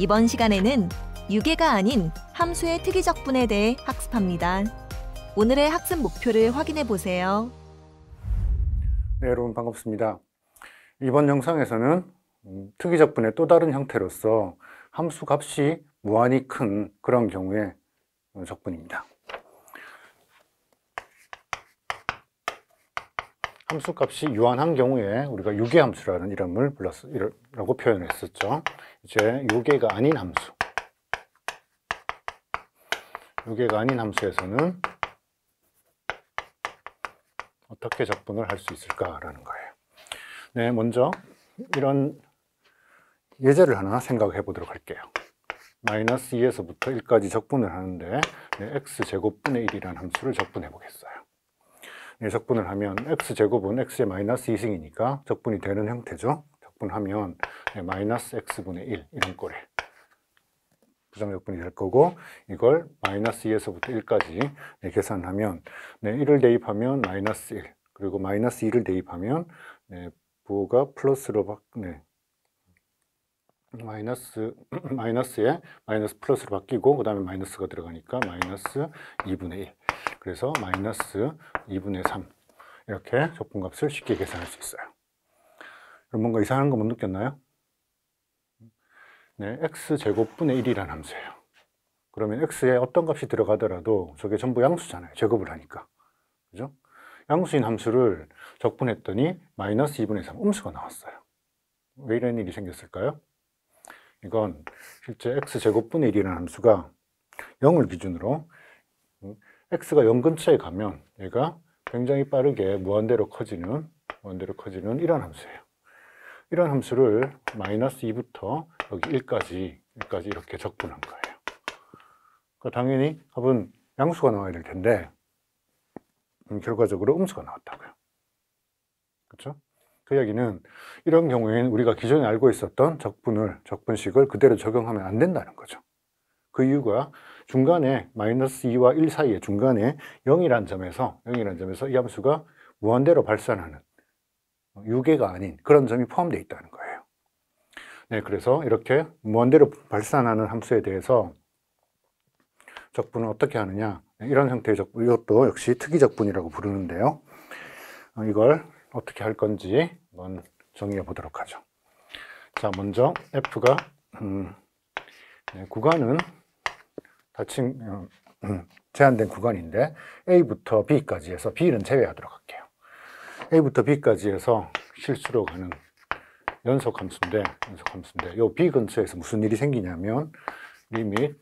이번 시간에는 유계가 아닌 함수의 특이적분에 대해 학습합니다. 오늘의 학습 목표를 확인해 보세요. 네, 여러분 반갑습니다. 이번 영상에서는 특이적분의 또 다른 형태로서 함수 값이 무한히 큰 그런 경우의 적분입니다. 함수 값이 유한한 경우에 우리가 유계함수라는 이름을 라고 표현했었죠. 이제 유계가 아닌 함수. 유계가 아닌 함수에서는 어떻게 적분을 할 수 있을까라는 거예요. 네, 먼저 이런 예제를 하나 생각해 보도록 할게요. 마이너스 2에서부터 1까지 적분을 하는데 x제곱분의 1이라는 함수를 적분해 보겠어요. 네, 적분을 하면 x제곱은 x의 마이너스 2승이니까 적분이 되는 형태죠. 적분하면 마이너스 x분의 1 이런 꼴에 부정적분이 될 거고, 이걸 마이너스 2에서부터 1까지 계산하면 1을 대입하면 마이너스 1, 그리고 마이너스 2를 대입하면 부호가 플러스로 마이너스에 마이너스 플러스로 바뀌고, 그 다음에 마이너스가 들어가니까 마이너스 2분의 1, 그래서 마이너스 2분의 3 이렇게 적분값을 쉽게 계산할 수 있어요. 그럼 뭔가 이상한 거 못 느꼈나요? 네, x제곱분의 1이라는 함수예요. 그러면 x에 어떤 값이 들어가더라도 저게 전부 양수잖아요. 제곱을 하니까. 그죠? 양수인 함수를 적분했더니 마이너스 2분의 3 음수가 나왔어요. 왜 이런 일이 생겼을까요? 이건 실제 x제곱분의 1이라는 함수가 0을 기준으로 x가 0 근처에 가면 얘가 굉장히 빠르게 무한대로 커지는 이런 함수예요. 이런 함수를 마이너스 2부터 여기 1까지 이렇게 적분한 거예요. 그러니까 당연히 답은 양수가 나와야 될 텐데 결과적으로 음수가 나왔다고요. 그렇죠? 그 이야기는 이런 경우에는 우리가 기존에 알고 있었던 적분식을 그대로 적용하면 안 된다는 거죠. 그 이유가 중간에 마이너스 2와 1 사이에 중간에 0이라는 점에서 이 함수가 무한대로 발산하는 유계가 아닌 그런 점이 포함되어 있다는 거예요. 네, 그래서 이렇게 무한대로 발산하는 함수에 대해서 적분을 어떻게 하느냐, 이런 형태의 적분, 이것도 역시 특이적분이라고 부르는데요. 이걸 어떻게 할 건지 한번 정의해 보도록 하죠. 자, 먼저 f가 구간은 제한된 구간인데 a부터 b까지 해서 b는 제외하도록 할게요. a부터 b까지 해서 실수로 가는 연속함수인데 요 b 근처에서 무슨 일이 생기냐면 리밋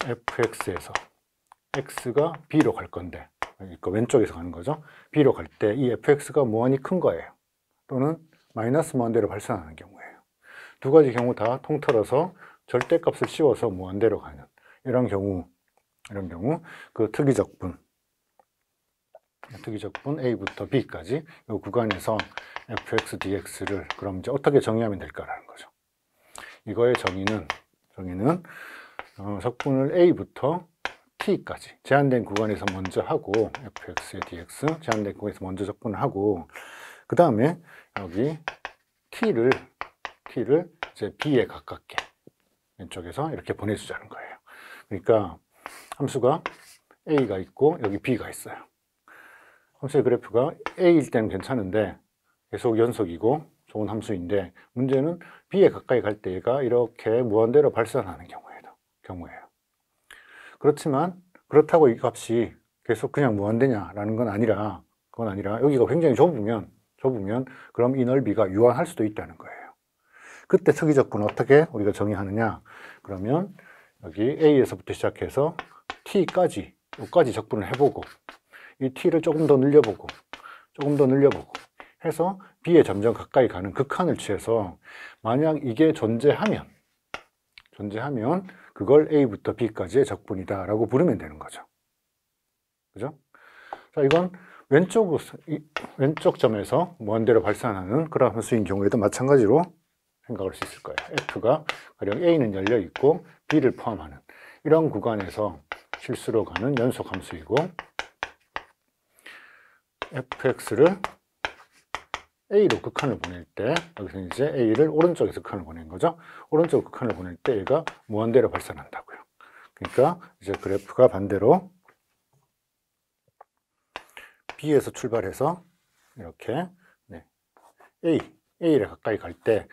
fx에서 x가 b로 갈 건데, 그러니까 왼쪽에서 가는 거죠. b로 갈 때 이 fx가 무한히 큰 거예요. 또는 마이너스 무한대로 발산하는 경우예요. 두 가지 경우 다 통틀어서 절대값을 씌워서 무한대로 가는 이런 경우 그 특이적분 a부터 b까지 이 구간에서 fx dx를 그럼 이제 어떻게 정의하면 될까라는 거죠. 이거의 정의는 적분을 a부터 t까지 제한된 구간에서 먼저 하고, fx의 dx 제한된 구간에서 먼저 적분을 하고, 그 다음에 여기 t를 이제 b에 가깝게 왼쪽에서 이렇게 보내주자는 거예요. 그러니까 함수가 a가 있고 여기 b가 있어요. 함수의 그래프가 a일 때는 괜찮은데 계속 연속이고 좋은 함수인데, 문제는 b에 가까이 갈 때 얘가 이렇게 무한대로 발산하는 경우예요. 그렇지만 그렇다고 이 값이 계속 그냥 무한대냐라는 건 아니라 여기가 굉장히 좁으면 그럼 이 넓이가 유한할 수도 있다는 거예요. 그때 특이적분을 어떻게 우리가 정의하느냐, 그러면 여기 a에서부터 시작해서 t까지 여기까지 적분을 해보고, 이 t를 조금 더 늘려보고 해서 b에 점점 가까이 가는 극한을 취해서, 만약 이게 존재하면 그걸 a부터 b까지의 적분이다 라고 부르면 되는 거죠. 그죠? 자, 이건 왼쪽 점에서 무한대로 발산하는 그런 함수인 경우에도 마찬가지로 생각할 수 있을 거예요. f가 가령 a는 열려 있고 b를 포함하는 이런 구간에서 실수로 가는 연속 함수이고, fx를 A로 극한을 보낼 때, 여기서 이제 A를 오른쪽에서 극한을 보낸 거죠. 오른쪽 극한을 보낼 때 얘가 무한대로 발산한다고요. 그러니까 이제 그래프가 반대로 B에서 출발해서 이렇게 A를 가까이 갈 때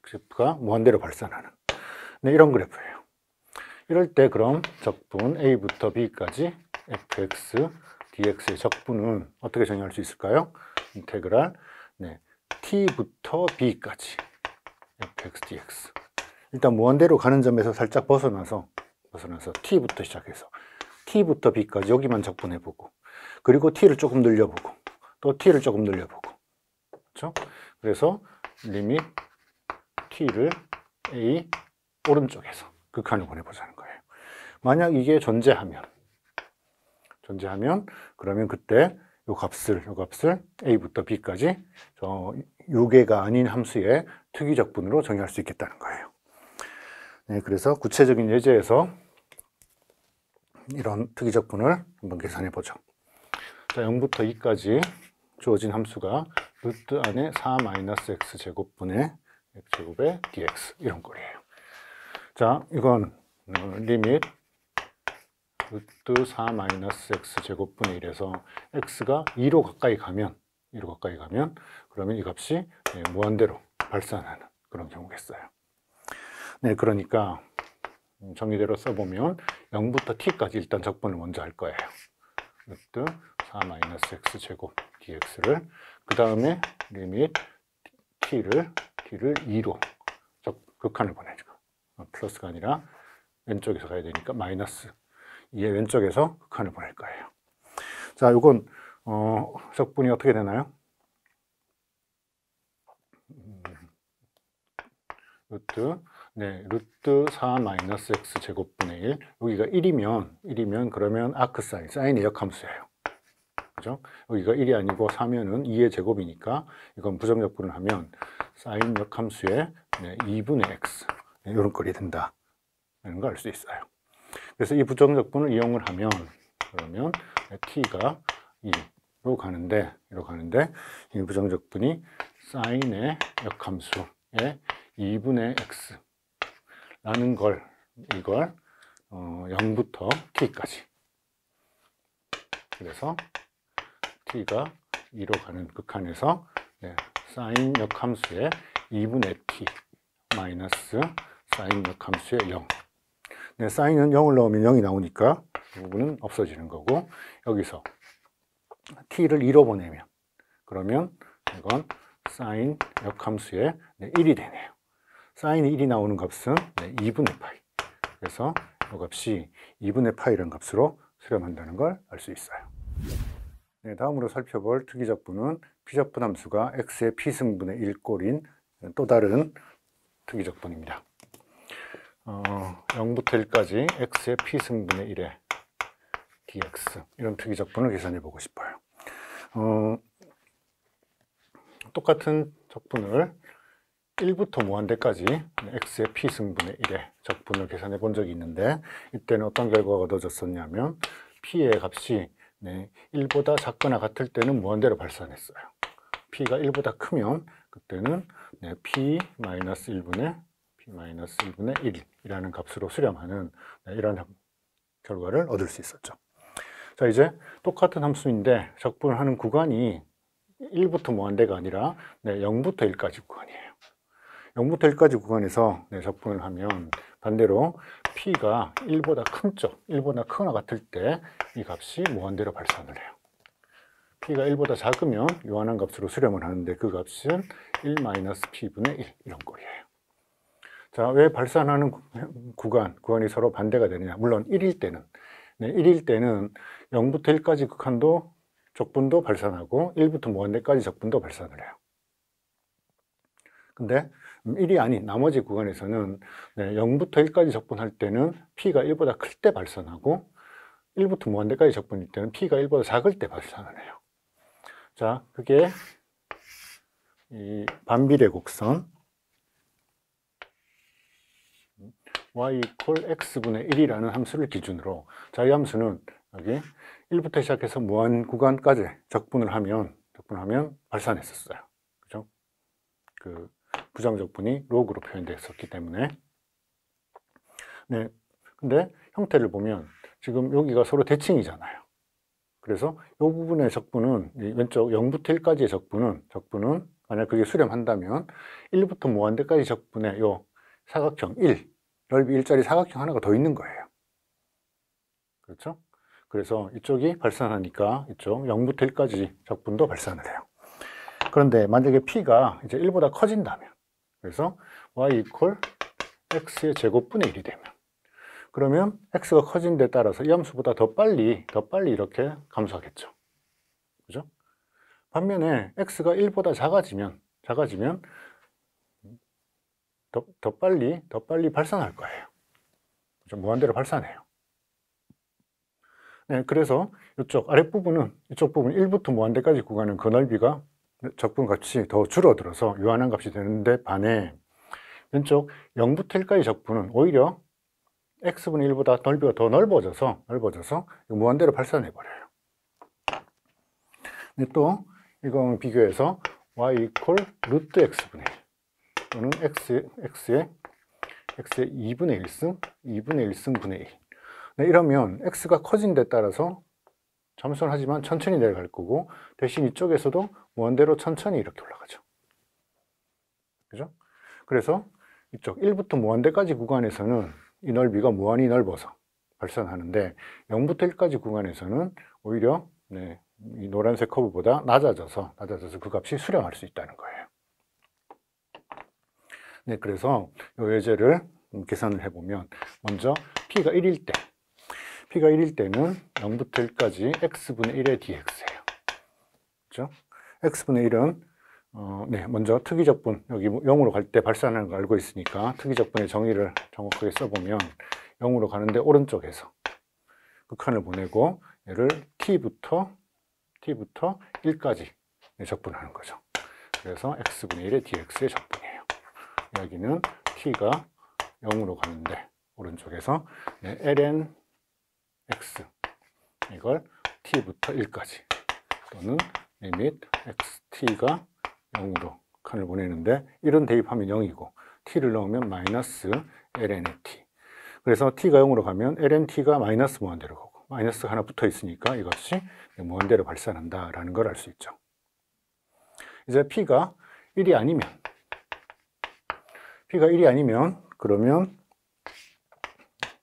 그래프가 무한대로 발산하는 이런 그래프예요. 이럴 때 그럼 적분 A부터 B까지 fx, dx의 적분은 어떻게 정의할 수 있을까요? 인테그랄 t부터 b까지 fx, dx. 일단 무한대로 가는 점에서 살짝 벗어나서 t부터 시작해서 t부터 b까지 여기만 적분해보고, 그리고 t를 조금 늘려보고, 또 t를 조금 늘려보고, 그렇죠? 그래서 리밋 t를 a 오른쪽에서 극한을 보내보자는 거예요. 만약 이게 존재하면 그러면 그때 요 값을 a부터 b까지 저 유계가 아닌 함수의 특이적분으로 정의할 수 있겠다는 거예요. 그래서 구체적인 예제에서 이런 특이적분을 한번 계산해 보죠. 자, 0부터 2까지 주어진 함수가 루트 안에 4-x 제곱분의 x제곱의 dx 이런 꼴이에요. 자, 이건 리밋 루트 4-x 제곱분의 1에서 x가 2로 가까이 가면 그러면 이 값이 무한대로 발산하는 그런 경우겠어요. 그러니까 정의대로 써보면 0부터 t까지 일단 적분을 먼저 할 거예요. 루트 4-x 제곱 dx를 그 다음에 리밋 t를 2로 극한을 보내죠. 플러스가 아니라 왼쪽에서 가야 되니까 마이너스 2의 왼쪽에서 극한을 보낼 거예요. 자, 이건 적분이 어떻게 되나요? 루트 4-x 제곱분의 1, 여기가 1이면 그러면 사인의 역함수예요. 그죠? 여기가 1이 아니고 4면은 2의 제곱이니까 이건 부정적분을 하면 사인 역함수의 2분의 x 이런 꼴이 된다 라는 걸 알 수 있어요. 그래서 이 부정적분을 이용을 하면 그러면 t가 2로 가는데 이 부정적분이 사인의 역함수의 2분의 x 라는 걸 이걸 0부터 t까지, 그래서 t가 2로 가는 극한에서 사인 역함수의 2분의 t 마이너스 사인 역함수의 0. 사인은 0을 넣으면 0이 나오니까 이 부분은 없어지는 거고, 여기서 t를 2로 보내면 그러면 이건 사인 역함수의 1이 되네요. 사인이 1이 나오는 값은 2분의 파이. 그래서 이 값이 2분의 파이라는 값으로 수렴한다는 걸 알 수 있어요. 다음으로 살펴볼 특이적분은 피적분 함수가 x의 p승분의 1꼴인 또 다른 특이적분입니다. 0부터 1까지 x의 p승분의 1의 dx 이런 특이적분을 계산해 보고 싶어요. 똑같은 적분을 1부터 무한대까지 x의 p승분의 1의 적분을 계산해 본 적이 있는데, 이때는 어떤 결과가 얻어졌었냐면 p의 값이 1보다 작거나 같을 때는 무한대로 발산했어요. p가 1보다 크면 그때는 p-1분의 1이라는 값으로 수렴하는 이런 결과를 얻을 수 있었죠. 자, 이제 똑같은 함수인데 적분을 하는 구간이 1부터 무한대가 아니라 0부터 1까지 구간이에요. 0부터 1까지 구간에서 적분을 하면 반대로 p가 1보다 큰 쪽, 1보다 크거나 같을 때 이 값이 무한대로 발산을 해요. p가 1보다 작으면 요한한 값으로 수렴을 하는데 그 값은 1-p분의 1 이런 꼴이에요. 자, 왜 발산하는 구간이 서로 반대가 되느냐? 물론 1일 때는 0부터 1까지 극한도 적분도 발산하고 1부터 무한대까지 적분도 발산을 해요. 근데 1이 아닌 나머지 구간에서는 0부터 1까지 적분할 때는 p가 1보다 클 때 발산하고 1부터 무한대까지 적분일 때는 p가 1보다 작을 때 발산을 해요. 자, 그게 이 반비례 곡선 y = x분의 1이라는 함수를 기준으로, 자, 이 함수는 여기 1부터 시작해서 무한 구간까지 적분을 하면 발산했었어요. 그죠? 그 부정적분이 로그로 표현됐었기 때문에. 네, 근데 형태를 보면 지금 여기가 서로 대칭이잖아요. 그래서 이 부분의 적분은, 이 왼쪽 0부터 1까지의 적분은 만약 그게 수렴한다면 1부터 무한대까지 적분의 요 사각형 1, 넓이 1짜리 사각형 하나가 더 있는 거예요. 그렇죠? 그래서 이쪽이 발산하니까 이쪽 0부터 1까지 적분도 발산을 해요. 그런데 만약에 P가 이제 1보다 커진다면, 그래서 y equal x의 제곱분의 1이 되면, 그러면 x가 커진 데 따라서 이 함수보다 더 빨리 이렇게 감소하겠죠. 그죠? 반면에 x가 1보다 작아지면 더 빨리 발산할 거예요. 그죠? 무한대로 발산해요. 네, 그래서 이쪽 아랫부분은, 이쪽 부분 1부터 무한대까지 구간은 그 넓이가 적분값이 더 줄어들어서 유한한 값이 되는데, 반해 왼쪽 0부터 1까지 적분은 오히려 x분의 1보다 넓이가 더 넓어져서 무한대로 발산해 버려요. 근데 또 이거 비교해서 y equal 루트 x분의 1 또는 x의 2분의 1승 분의 1. 네, 이러면 x가 커진 데 따라서 잠수는 하지만 천천히 내려갈 거고, 대신 이쪽에서도 무한대로 천천히 이렇게 올라가죠. 그죠? 그래서 이쪽 1부터 무한대까지 구간에서는 이 넓이가 무한히 넓어서 발산하는데, 0부터 1까지 구간에서는 오히려 이 노란색 커브보다 낮아져서 그 값이 수렴할 수 있다는 거예요. 네, 그래서 이 예제를 계산을 해보면, 먼저 P가 1일 때는 0부터 1까지 x분의 1의 dx예요. 그렇죠? x분의 1은 먼저 특이적분, 여기 0으로 갈 때 발산하는 걸 알고 있으니까 특이적분의 정의를 정확하게 써보면 0으로 가는데 오른쪽에서 극한을 보내고 얘를 t부터 1까지 적분하는 거죠. 그래서 x분의 1의 dx의 적분이에요. 여기는 t가 0으로 가는데 오른쪽에서 ln x, 이걸 t부터 1까지 또는 리밋 xt가 0으로 칸을 보내는데, 1은 대입하면 0이고 t를 넣으면 마이너스 ln의 t. 그래서 t가 0으로 가면 lnt가 마이너스 무한대로 가고, 마이너스가 하나 붙어 있으니까 이것이 무한대로 발산한다라는 걸 알 수 있죠. 이제 p가 1이 아니면 그러면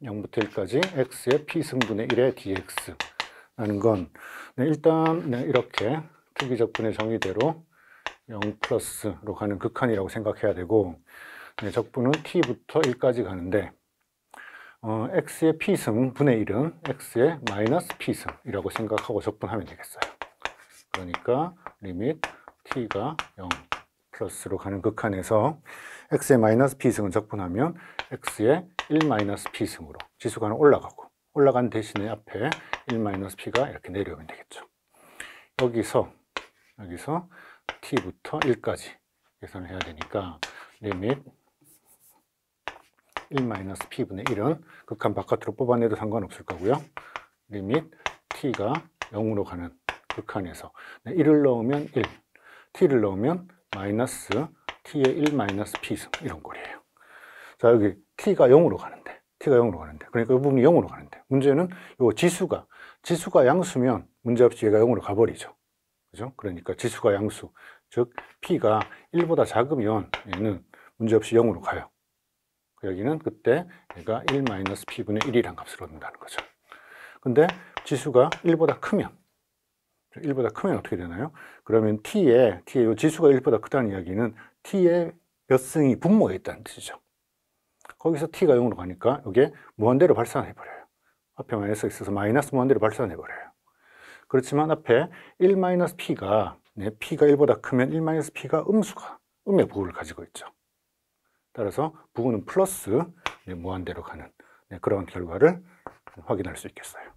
0부터 1까지 x의 p승분의 1의 dx라는 건 일단 이렇게 특이적분의 정의대로 0 플러스로 가는 극한이라고 생각해야 되고, 적분은 t부터 1까지 가는데 x의 p승분의 1은 x의 마이너스 p승이라고 생각하고 적분하면 되겠어요. 그러니까 리밋 t가 0 플러스로 가는 극한에서 x의 마이너스 p승은 적분하면 x의 1 마이너스 p승으로 지수가 하나 올라가고, 올라간 대신에 앞에 1 마이너스 p가 이렇게 내려오면 되겠죠. 여기서 t부터 1까지 계산을 해야 되니까 리밋 1 마이너스 p분의 1은 극한 바깥으로 뽑아내도 상관없을 거고요. 리밋 t가 0으로 가는 극한에서 1을 넣으면 1, t를 넣으면 마이너스 t의 1 마이너스 p승, 이런 꼴이에요. 자, 여기 t가 0으로 가는데, 그러니까 이 부분이 0으로 가는데, 문제는 이 지수가 양수면 문제없이 얘가 0으로 가버리죠. 그죠? 그러니까 지수가 양수, 즉 p가 1보다 작으면 얘는 문제없이 0으로 가요. 여기는 그때 얘가 1 마이너스 p분의 1이란 값을 얻는다는 거죠. 근데 지수가 1보다 크면 어떻게 되나요? 그러면 t의 이 지수가 1보다 크다는 이야기는 t의 몇 승이 분모에 있다는 뜻이죠. 거기서 t가 0으로 가니까 이게 무한대로 발산해버려요. 앞에 마이너스가 있어서 마이너스 무한대로 발산해버려요. 그렇지만 앞에 1 마이너스 p가 p가 1보다 크면 1 마이너스 p가 음의 부호를 가지고 있죠. 따라서 부호는 플러스 무한대로 가는 그런 결과를 확인할 수 있겠어요.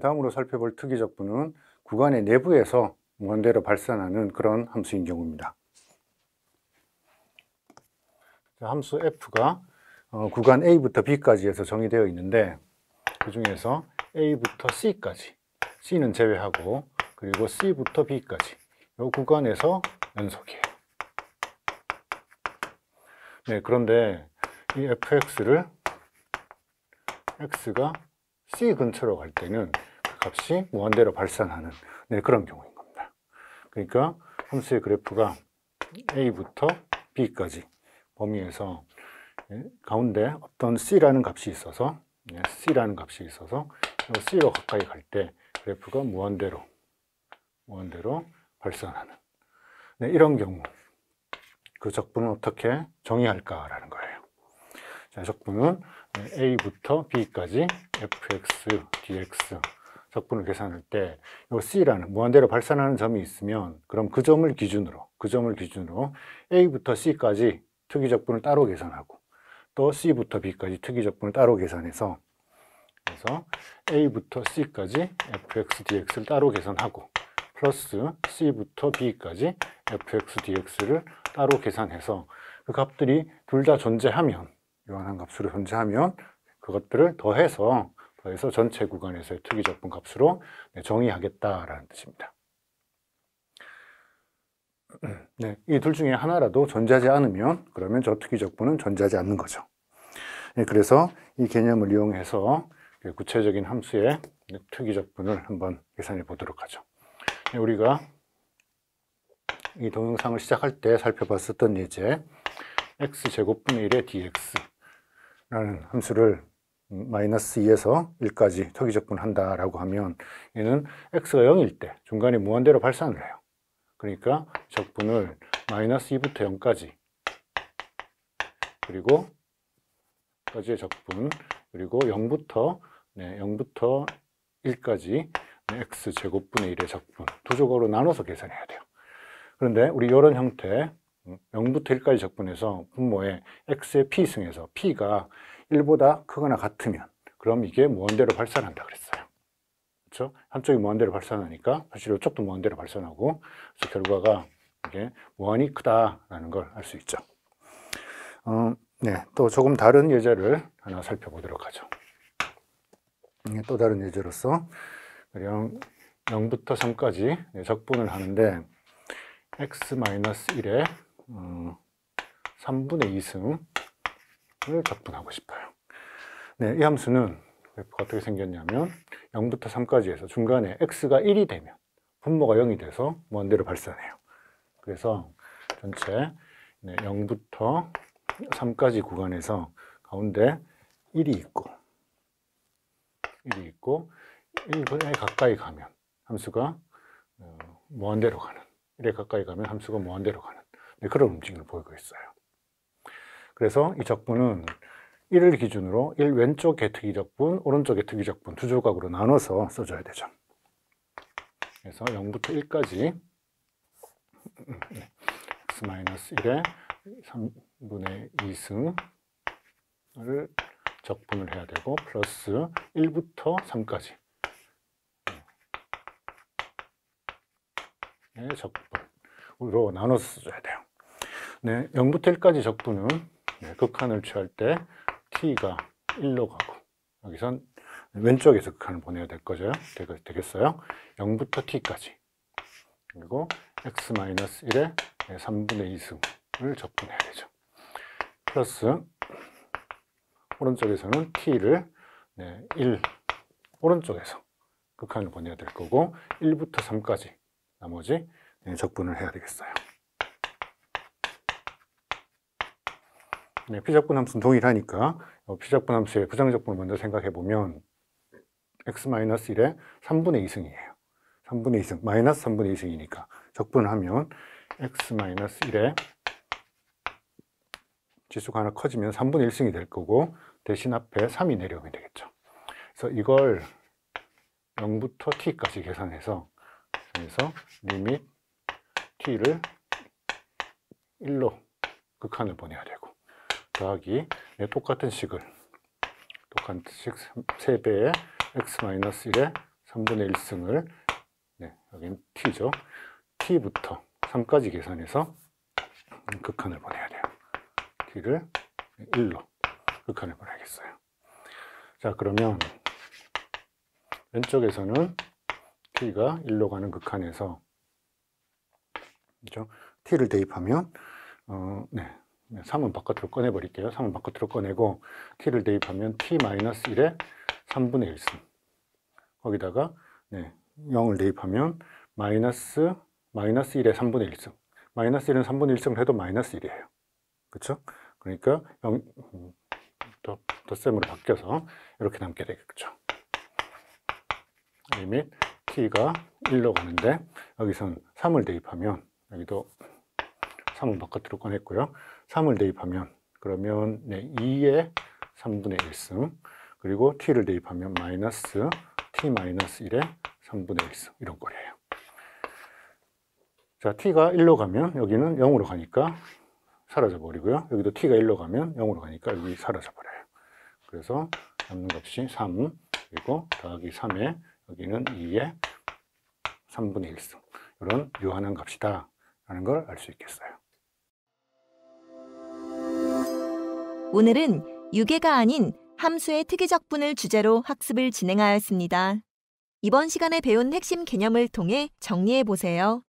다음으로 살펴볼 특이적분은 구간의 내부에서 무한대로 발산하는 그런 함수인 경우입니다. 함수 f가 구간 a부터 b까지 해서 정의되어 있는데, 그 중에서 a부터 c까지, c는 제외하고, 그리고 c부터 b까지 이 구간에서 연속이에요. 네, 그런데 이 fx를 x가 c 근처로 갈 때는 그 값이 무한대로 발산하는 네, 그런 경우인 겁니다. 그러니까 함수의 그래프가 a부터 b까지 범위에서 가운데 어떤 c라는 값이 있어서 c라는 값이 있어서 c로 가까이 갈 때 그래프가 무한대로 발산하는 네, 이런 경우 그 적분은 어떻게 정의할까라는 거예요. 자, 적분은 a부터 b까지 fx, dx 적분을 계산할 때 이 c라는 무한대로 발산하는 점이 있으면 그럼 그 점을 기준으로 a부터 c까지 특이 적분을 따로 계산하고 또 c부터 b까지 특이 적분을 따로 계산해서 그래서 a부터 c까지 fx, dx를 따로 계산하고 플러스 c부터 b까지 fx, dx를 따로 계산해서 그 값들이 둘 다 존재하면 요한한 값으로 존재하면 그것들을 더해서 전체 구간에서의 특이적분 값으로 정의하겠다라는 뜻입니다. 네, 이 둘 중에 하나라도 존재하지 않으면 그러면 저 특이적분은 존재하지 않는 거죠. 네, 그래서 이 개념을 이용해서 구체적인 함수의 특이적분을 한번 계산해 보도록 하죠. 네, 우리가 이 동영상을 시작할 때 살펴봤었던 예제 x제곱분의 1의 dx라는 함수를 마이너스 2에서 1까지 특이적분 한다라고 하면 얘는 x가 0일 때 중간에 무한대로 발산을 해요. 그러니까 적분을 마이너스 2부터 0까지 그리고 까지의 적분 그리고 0부터 1까지 x제곱분의 1의 적분 두 조각으로 나눠서 계산해야 돼요. 그런데 우리 이런 형태 0부터 1까지 적분해서 분모에 x의 p승에서 p가 1보다 크거나 같으면 그럼 이게 무한대로 발산한다 그랬어요. 그렇죠? 한쪽이 무한대로 발산하니까 사실 이쪽도 무한대로 발산하고 그래서 결과가 이게 무한히 크다라는 걸 알 수 있죠. 네, 또 조금 다른 예제를 하나 살펴보도록 하죠. 또 다른 예제로서 0부터 3까지 적분을 하는데 x-1에 3분의 2승을 적분하고 싶어요. 네, 이 함수는 그래프가 어떻게 생겼냐면 0부터 3까지 해서 중간에 x가 1이 되면 분모가 0이 돼서 무한대로 발산해요. 그래서 전체 0부터 3까지 구간에서 가운데 1이 있고 1에 가까이 가면 함수가 무한대로 가는 1에 가까이 가면 함수가 무한대로 가는 그런 움직임을 보이고 있어요. 그래서 이 적분은 1을 기준으로 1 왼쪽의 특이적분, 오른쪽의 특이적분 두 조각으로 나눠서 써줘야 되죠. 그래서 0부터 1까지 x-1에 3분의 2승을 적분을 해야 되고 플러스 1부터 3까지 적분으로 나눠서 써줘야 돼요. 네, 0부터 1까지 적분은 극한을 취할 때 t가 1로 가고 여기선 왼쪽에서 극한을 보내야 될 거죠. 되겠어요? 0부터 t까지 그리고 x-1에 3분의 2승을 적분해야 되죠. 플러스 오른쪽에서는 t를 1 오른쪽에서 극한을 보내야 될 거고 1부터 3까지 나머지 적분을 해야 되겠어요. 네, 피적분 함수는 동일하니까 피적분 함수의 부정적분을 먼저 생각해 보면 x-1에 3분의 2승이에요. 3분의 2승, 마이너스 3분의 2승이니까 적분하면 x-1에 지수가 하나 커지면 3분의 1승이 될 거고 대신 앞에 3이 내려오면 되겠죠. 그래서 이걸 0부터 t까지 계산해서 리밋 t를 1로 극한을 보내야 되고 더하기 똑같은 식을 3배의 x-1에 3분의 1승을 여기는 t죠. t부터 3까지 계산해서 극한을 보내야 돼요. t를 1로 극한을 보내야겠어요. 자, 그러면 왼쪽에서는 t가 1로 가는 극한에서 그렇죠? t를 대입하면 3은 바깥으로 꺼내버릴게요. 3은 바깥으로 꺼내고 t를 대입하면 t-1의 3분의 1승. 거기다가 0을 대입하면 마이너스 1의 3분의 1승. 마이너스 1은 3분의 1승을 해도 마이너스 1이에요. 그렇죠? 그러니까 덧셈으로 바뀌어서 이렇게 남게 되겠죠. 리밋 t가 1로 가는데 여기선 3을 대입하면 여기도 3은 바깥으로 꺼냈고요. 3을 대입하면 그러면 2의 3분의 1승 그리고 t를 대입하면 마이너스 t-1의 3분의 1승 이런 꼴이에요. 자, t가 1로 가면 여기는 0으로 가니까 사라져 버리고요. 여기도 t가 1로 가면 0으로 가니까 여기 사라져 버려요. 그래서 남는 값이 3 그리고 더하기 3에 여기는 2의 3분의 1승 이런 유한한 값이다 라는 걸 알 수 있겠어요. 오늘은 유계가 아닌 함수의 특이적분을 주제로 학습을 진행하였습니다. 이번 시간에 배운 핵심 개념을 통해 정리해 보세요.